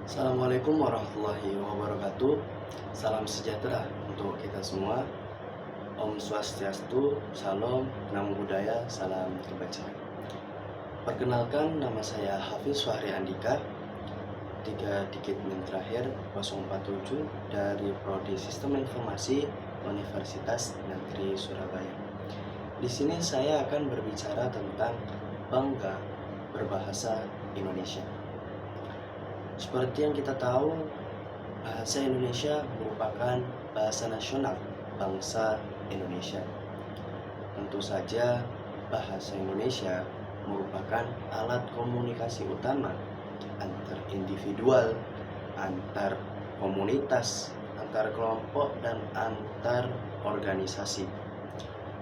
Assalamualaikum warahmatullahi wabarakatuh. Salam sejahtera untuk kita semua. Om Swastiastu, Salam, Namo Buddhaya, Salam Kebajikan. Perkenalkan, nama saya Hafiz Fahri Andika, 3 digit NIM terakhir 047 dari Prodi Sistem Informasi Universitas Negeri Surabaya. Di sini saya akan berbicara tentang bangga berbahasa Indonesia. Seperti yang kita tahu, bahasa Indonesia merupakan bahasa nasional bangsa Indonesia. Tentu saja, bahasa Indonesia merupakan alat komunikasi utama antar individual, antar komunitas, antar kelompok, dan antar organisasi.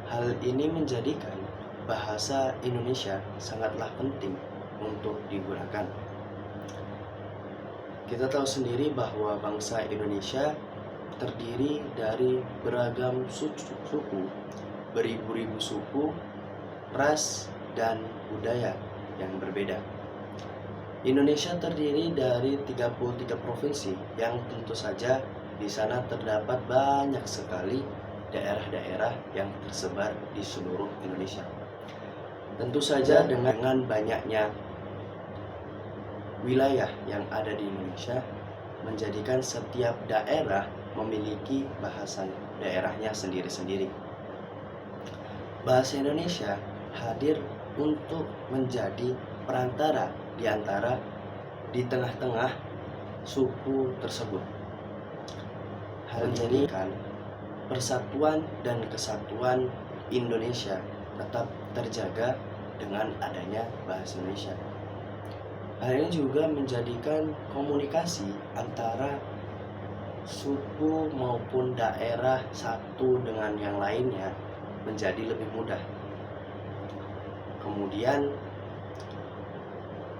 Hal ini menjadikan bahasa Indonesia sangatlah penting untuk digunakan. Kita tahu sendiri bahwa bangsa Indonesia terdiri dari beragam suku, beribu-ribu suku, ras, dan budaya yang berbeda. Indonesia terdiri dari 33 provinsi yang tentu saja di sana terdapat banyak sekali daerah-daerah yang tersebar di seluruh Indonesia. Tentu saja dengan banyaknya wilayah yang ada di Indonesia menjadikan setiap daerah memiliki bahasa daerahnya sendiri-sendiri. Bahasa Indonesia hadir untuk menjadi perantara di tengah-tengah suku tersebut. Hal ini kan persatuan dan kesatuan Indonesia tetap terjaga dengan adanya bahasa Indonesia. Hal ini juga menjadikan komunikasi antara suku maupun daerah satu dengan yang lainnya menjadi lebih mudah. Kemudian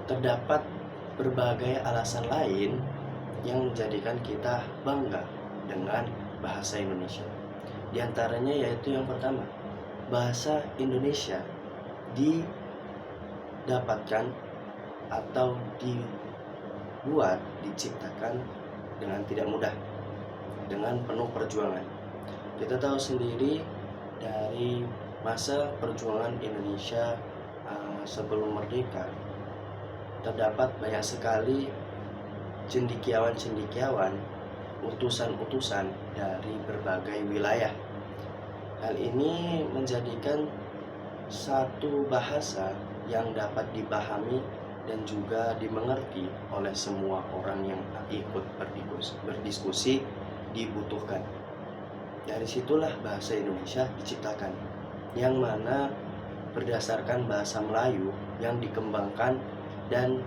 terdapat berbagai alasan lain yang menjadikan kita bangga dengan bahasa Indonesia. Di antaranya yaitu yang pertama, bahasa Indonesia didapatkan atau diciptakan dengan tidak mudah, dengan penuh perjuangan. Kita tahu sendiri dari masa perjuangan Indonesia sebelum merdeka, terdapat banyak sekali cendekiawan-cendekiawan, utusan-utusan dari berbagai wilayah. Hal ini menjadikan satu bahasa yang dapat dipahami dan juga dimengerti oleh semua orang yang ikut berdiskusi dibutuhkan. Dari situlah bahasa Indonesia diciptakan, yang mana berdasarkan bahasa Melayu yang dikembangkan dan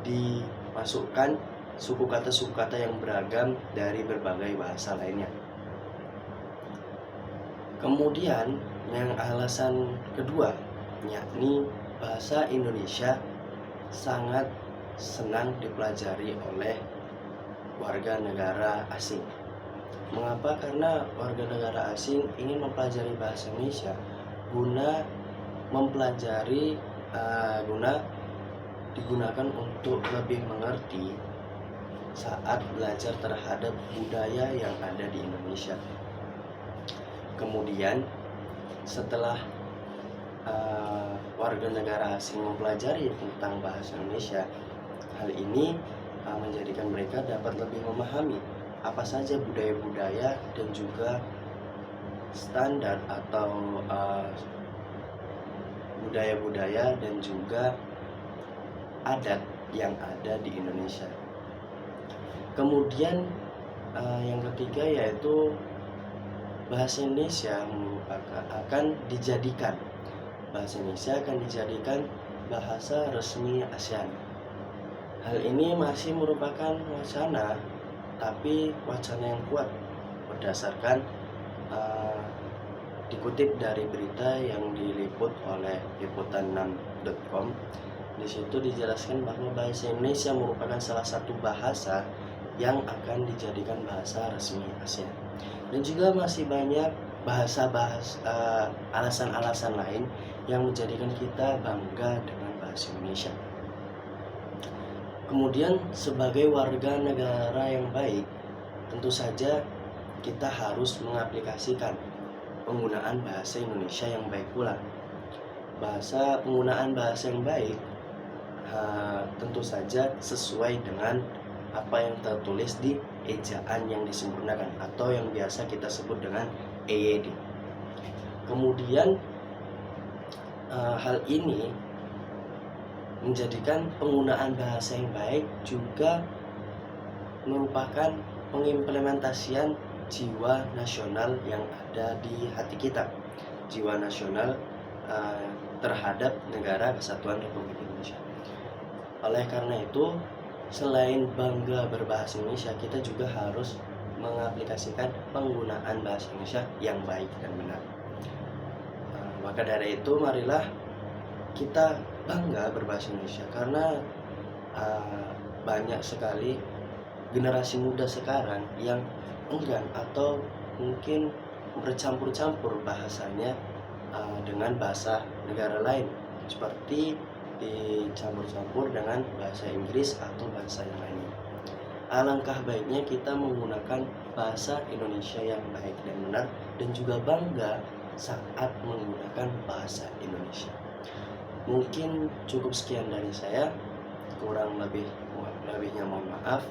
dimasukkan suku kata yang beragam dari berbagai bahasa lainnya. Kemudian yang alasan kedua, yakni bahasa Indonesia sangat senang dipelajari oleh warga negara asing. Mengapa? Karena warga negara asing ingin mempelajari bahasa Indonesia guna digunakan untuk lebih mengerti saat belajar terhadap budaya yang ada di Indonesia. Kemudian setelah warga negara asing mempelajari tentang bahasa Indonesia, hal ini menjadikan mereka dapat lebih memahami apa saja budaya-budaya dan juga standar atau budaya-budaya dan juga adat yang ada di Indonesia. Kemudian yang ketiga yaitu bahasa Indonesia akan dijadikan bahasa resmi ASEAN. Hal ini masih merupakan wacana, tapi wacana yang kuat berdasarkan dikutip dari berita yang diliput oleh liputan6.com. Di situ dijelaskan bahwa bahasa Indonesia merupakan salah satu bahasa yang akan dijadikan bahasa resmi ASEAN. Dan juga masih banyak alasan-alasan lain yang menjadikan kita bangga dengan bahasa Indonesia. Kemudian sebagai warga negara yang baik, tentu saja kita harus mengaplikasikan penggunaan bahasa Indonesia yang baik pula. Penggunaan bahasa yang baik tentu saja sesuai dengan apa yang tertulis di ejaan yang disempurnakan atau yang biasa kita sebut dengan EYD. Kemudian hal ini menjadikan penggunaan bahasa yang baik juga merupakan pengimplementasian jiwa nasional yang ada di hati kita, jiwa nasional terhadap negara kesatuan Republik Indonesia. Oleh karena itu, selain bangga berbahasa Indonesia, kita juga harus mengaplikasikan penggunaan bahasa Indonesia yang baik dan benar. Maka dari itu, marilah kita bangga berbahasa Indonesia, karena banyak sekali generasi muda sekarang yang enggan atau mungkin bercampur-campur bahasanya dengan bahasa negara lain, seperti dicampur-campur dengan bahasa Inggris atau bahasa yang lainnya. Alangkah baiknya kita menggunakan bahasa Indonesia yang baik dan benar, dan juga bangga saat menggunakan bahasa Indonesia. Mungkin cukup sekian dari saya, kurang lebihnya mohon maaf.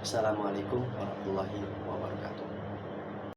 Assalamualaikum warahmatullahi wabarakatuh.